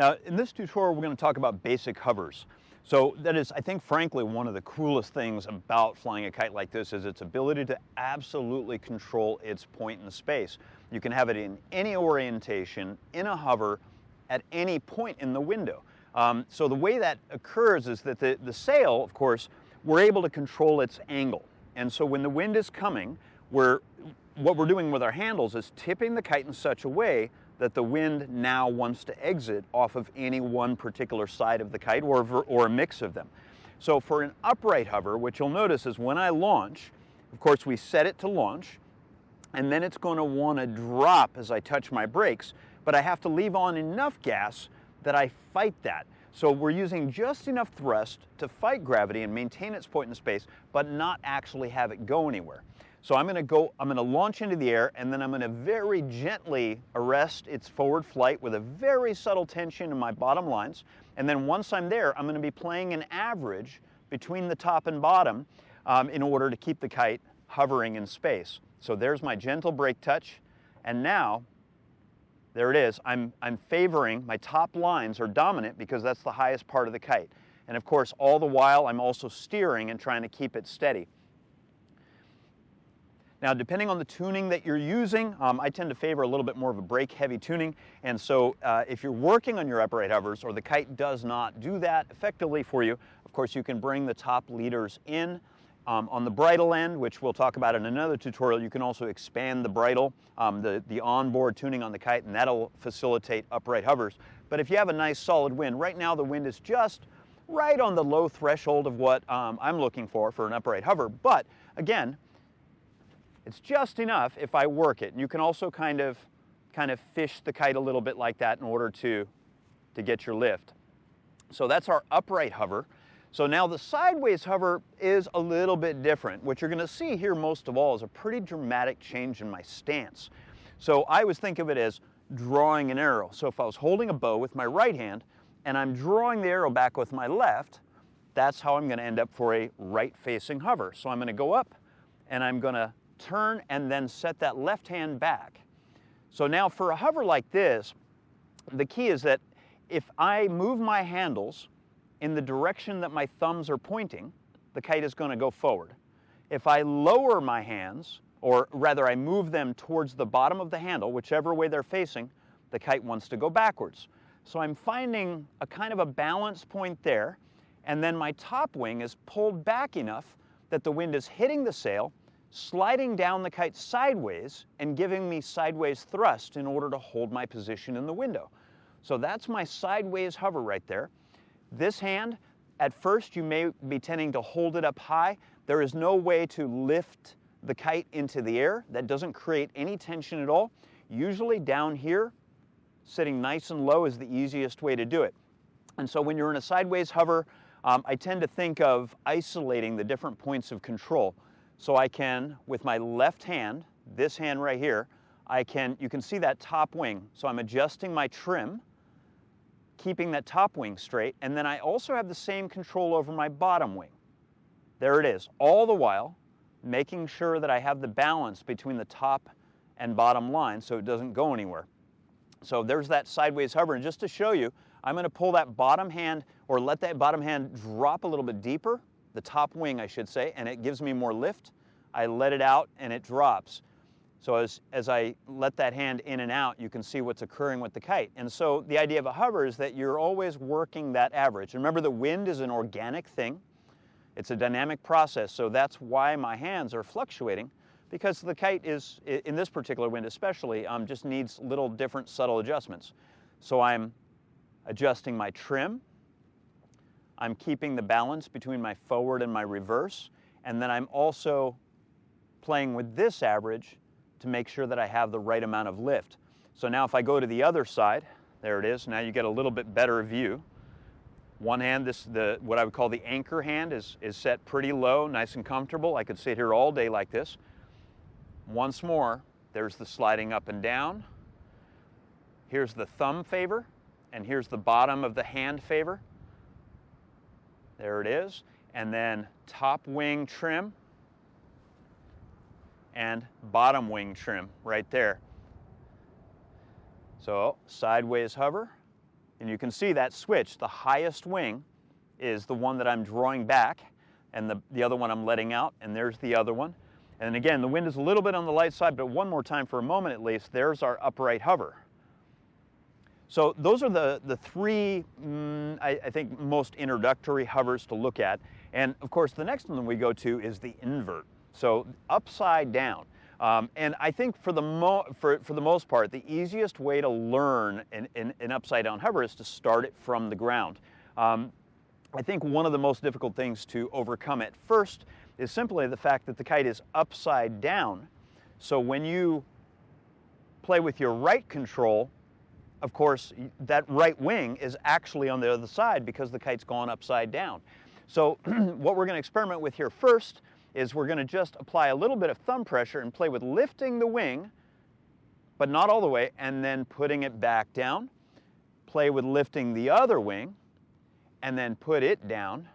Now, in this tutorial, we're going to talk about basic hovers. So that is, I think, frankly, one of the coolest things about flying a kite like this is its ability to absolutely control its point in space. You can have it in any orientation, in a hover, at any point in the window. So the way that occurs is that the sail, of course, we're able to control its angle. And so when the wind is coming, what we're doing with our handles is tipping the kite in such a way that the wind now wants to exit off of any one particular side of the kite or a mix of them. So for an upright hover, what you'll notice is when I launch, of course we set it to launch, and then it's going to want to drop as I touch my brakes, but I have to leave on enough gas that I fight that. So we're using just enough thrust to fight gravity and maintain its point in space, but not actually have it go anywhere. So I'm going to launch into the air, and then I'm going to very gently arrest its forward flight with a very subtle tension in my bottom lines. And then once I'm there, I'm going to be playing an average between the top and bottom in order to keep the kite hovering in space. So there's my gentle brake touch, and now there it is. I'm favoring, my top lines are dominant because that's the highest part of the kite. And of course, all the while, I'm also steering and trying to keep it steady. Now, depending on the tuning that you're using, I tend to favor a little bit more of a brake-heavy tuning. And so if you're working on your upright hovers or the kite does not do that effectively for you, of course, you can bring the top leaders in. On the bridle end, which we'll talk about in another tutorial, you can also expand the bridle, the onboard tuning on the kite, and that'll facilitate upright hovers. But if you have a nice solid wind, right now the wind is just right on the low threshold of what I'm looking for an upright hover. But again, it's just enough if I work it. And you can also kind of fish the kite a little bit like that in order to get your lift. So that's our upright hover. So now the sideways hover is a little bit different. What you're going to see here most of all is a pretty dramatic change in my stance. So I always think of it as drawing an arrow. So if I was holding a bow with my right hand and I'm drawing the arrow back with my left, that's how I'm going to end up for a right-facing hover. So I'm going to go up and I'm going to turn and then set that left hand back. So now for a hover like this, the key is that if I move my handles in the direction that my thumbs are pointing, the kite is going to go forward. If I lower my hands, or rather I move them towards the bottom of the handle, whichever way they're facing, the kite wants to go backwards. So I'm finding a kind of a balance point there, and then my top wing is pulled back enough that the wind is hitting the sail, sliding down the kite sideways and giving me sideways thrust in order to hold my position in the window. So that's my sideways hover right there. This hand, at first you may be tending to hold it up high. There is no way to lift the kite into the air. That doesn't create any tension at all. Usually down here, sitting nice and low is the easiest way to do it. And so when you're in a sideways hover, I tend to think of isolating the different points of control. So I can, with my left hand, this hand right here, you can see that top wing. So I'm adjusting my trim, keeping that top wing straight, and then I also have the same control over my bottom wing. There it is, all the while making sure that I have the balance between the top and bottom line so it doesn't go anywhere. So there's that sideways hover, and just to show you, I'm going to pull that bottom hand, or let that bottom hand drop a little bit deeper, the top wing I should say, and it gives me more lift. I let it out and it drops. So as I let that hand in and out, you can see what's occurring with the kite. And so the idea of a hover is that you're always working that average. Remember, the wind is an organic thing. It's a dynamic process, so that's why my hands are fluctuating, because the kite is, in this particular wind especially, just needs little different subtle adjustments. So I'm adjusting my trim, I'm keeping the balance between my forward and my reverse, and then I'm also playing with this average to make sure that I have the right amount of lift. So now if I go to the other side, there it is, now you get a little bit better view. One hand, what I would call the anchor hand is set pretty low, nice and comfortable. I could sit here all day like this. Once more, there's the sliding up and down. Here's the thumb favor, and here's the bottom of the hand favor. There it is. And then top wing trim and bottom wing trim right there. So sideways hover, And you can see that switch. The highest wing is the one that I'm drawing back, and the other one I'm letting out, and there's the other one. And again, the wind is a little bit on the light side, but one more time for a moment at least, there's our upright hover. So those are the three, I think, most introductory hovers to look at. And of course, the next one we go to is the invert. So upside down. And I think for the most part, the easiest way to learn an upside down hover is to start it from the ground. I think one of the most difficult things to overcome at first is simply the fact that the kite is upside down. So when you play with your right control, of course, that right wing is actually on the other side because the kite's gone upside down. So what we're going to experiment with here first is we're going to just apply a little bit of thumb pressure and play with lifting the wing, but not all the way, and then putting it back down. Play with lifting the other wing, and then put it down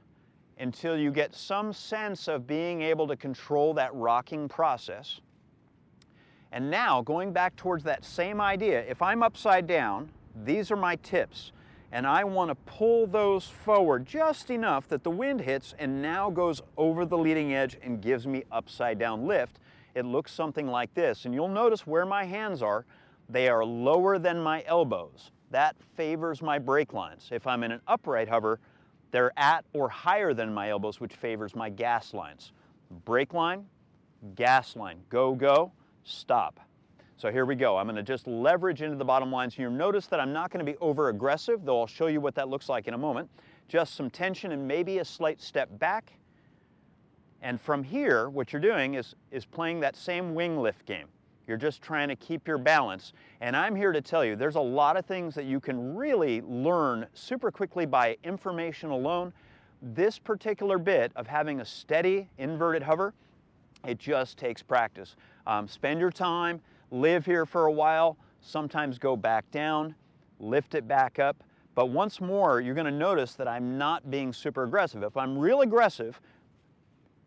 until you get some sense of being able to control that rocking process. And now, going back towards that same idea, if I'm upside down, these are my tips, and I want to pull those forward just enough that the wind hits and now goes over the leading edge and gives me upside down lift. It looks something like this, and you'll notice where my hands are, they are lower than my elbows. That favors my brake lines. If I'm in an upright hover, they're at or higher than my elbows, which favors my gas lines. Brake line, gas line, go, go, stop. So here we go. I'm going to just leverage into the bottom lines. You'll notice that I'm not going to be over aggressive, though I'll show you what that looks like in a moment. Just some tension and maybe a slight step back. And from here, what you're doing is playing that same wing lift game. You're just trying to keep your balance. And I'm here to tell you, there's a lot of things that you can really learn super quickly by information alone. This particular bit of having a steady inverted hover, it just takes practice. Spend your time, live here for a while, sometimes go back down, lift it back up. But once more, you're going to notice that I'm not being super aggressive. If I'm real aggressive,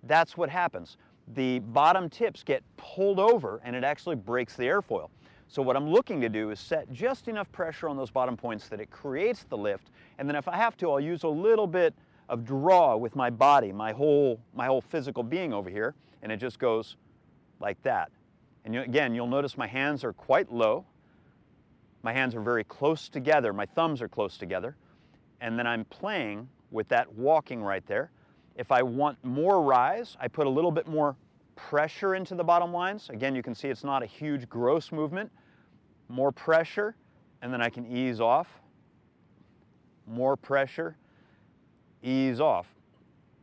that's what happens. The bottom tips get pulled over and it actually breaks the airfoil. So what I'm looking to do is set just enough pressure on those bottom points that it creates the lift, and then if I have to, I'll use a little bit of draw with my body, my whole physical being over here, and it just goes like that. And again, you'll notice my hands are quite low. My hands are very close together. My thumbs are close together. And then I'm playing with that walking right there. If I want more rise, I put a little bit more pressure into the bottom lines. Again, you can see it's not a huge gross movement. More pressure, and then I can ease off. More pressure, ease off.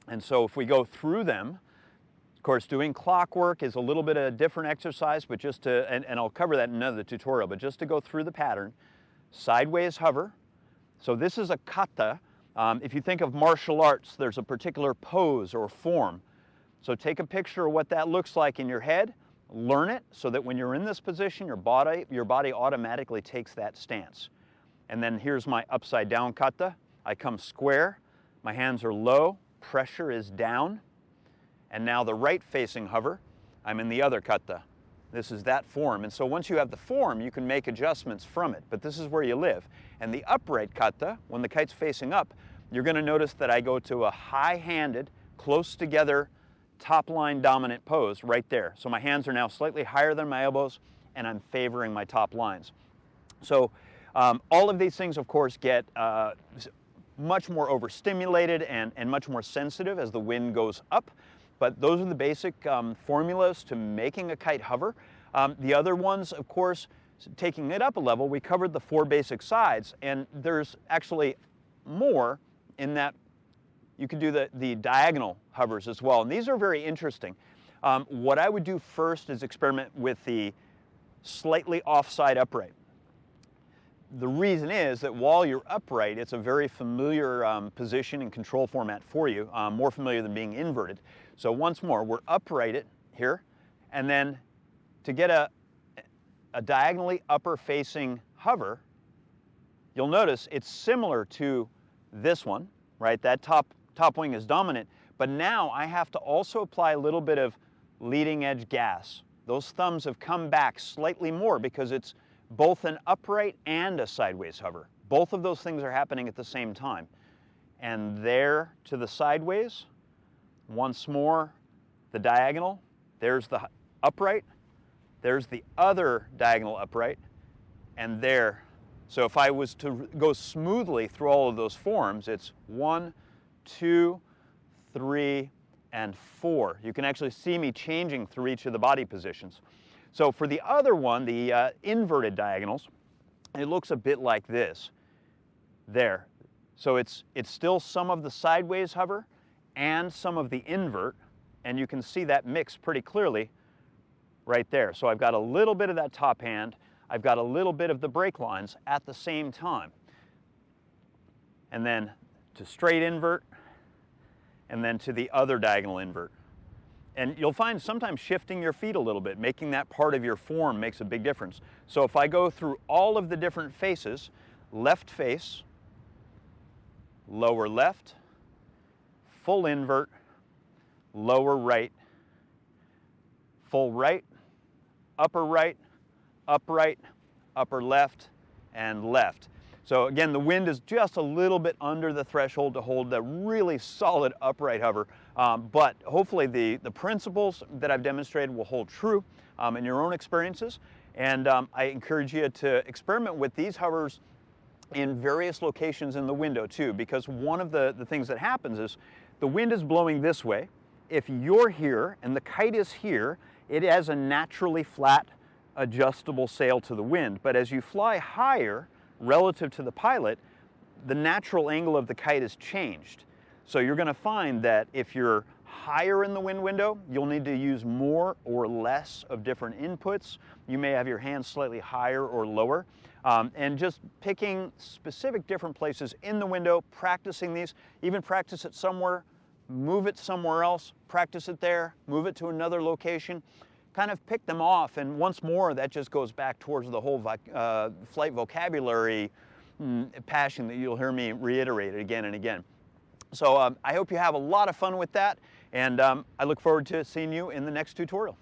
And so if we go through them, of course, doing clockwork is a little bit of a different exercise, but just to, and I'll cover that in another tutorial, but just to go through the pattern, sideways hover. So this is a kata. If you think of martial arts, there's a particular pose or form. So take a picture of what that looks like in your head, learn it so that when you're in this position, your body automatically takes that stance. And then here's my upside down kata. I come square, my hands are low, pressure is down. And now the right facing hover, I'm in the other kata. This is that form. And so once you have the form, you can make adjustments from it, but this is where you live. And the upright kata, when the kite's facing up, you're going to notice that I go to a high-handed, close together, top line dominant pose right there. So my hands are now slightly higher than my elbows, and I'm favoring my top lines. So all of these things, of course, get much more overstimulated and much more sensitive as the wind goes up. But those are the basic formulas to making a kite hover. The other ones, of course, taking it up a level, we covered the 4 basic sides, and there's actually more in that you can do the diagonal hovers as well, and these are very interesting. What I would do first is experiment with the slightly offside upright. The reason is that while you're upright, it's a very familiar position and control format for you, more familiar than being inverted. So once more, we're upright it here, and then to get a diagonally upper facing hover, you'll notice it's similar to this one, right? That top wing is dominant, but now I have to also apply a little bit of leading edge gas. Those thumbs have come back slightly more because it's both an upright and a sideways hover. Both of those things are happening at the same time. And there to the sideways, once more, the diagonal, there's the upright, there's the other diagonal upright, and there. So if I was to go smoothly through all of those forms, it's 1, 2, 3, and 4. You can actually see me changing through each of the body positions. So for the other one, the inverted diagonals, it looks a bit like this. There. So it's still some of the sideways hover and some of the invert, and you can see that mix pretty clearly right there. So I've got a little bit of that top hand, I've got a little bit of the brake lines at the same time. And then to straight invert, and then to the other diagonal invert. And you'll find sometimes shifting your feet a little bit, making that part of your form makes a big difference. So if I go through all of the different faces, left face, lower left, full invert, lower right, full right, upright, upper left, and left. So again, the wind is just a little bit under the threshold to hold the really solid upright hover, but hopefully the principles that I've demonstrated will hold true in your own experiences. And I encourage you to experiment with these hovers in various locations in the window too, because one of the things that happens is the wind is blowing this way. If you're here and the kite is here, it has a naturally flat, adjustable sail to the wind. But as you fly higher relative to the pilot, the natural angle of the kite is changed. So you're going to find that if you're higher in the wind window, you'll need to use more or less of different inputs. You may have your hands slightly higher or lower. And just picking specific different places in the window, practicing these, even practice it somewhere, move it somewhere else, practice it there, move it to another location, kind of pick them off. And once more, that just goes back towards the whole flight vocabulary passion that you'll hear me reiterate again and again. So I hope you have a lot of fun with that, and I look forward to seeing you in the next tutorial.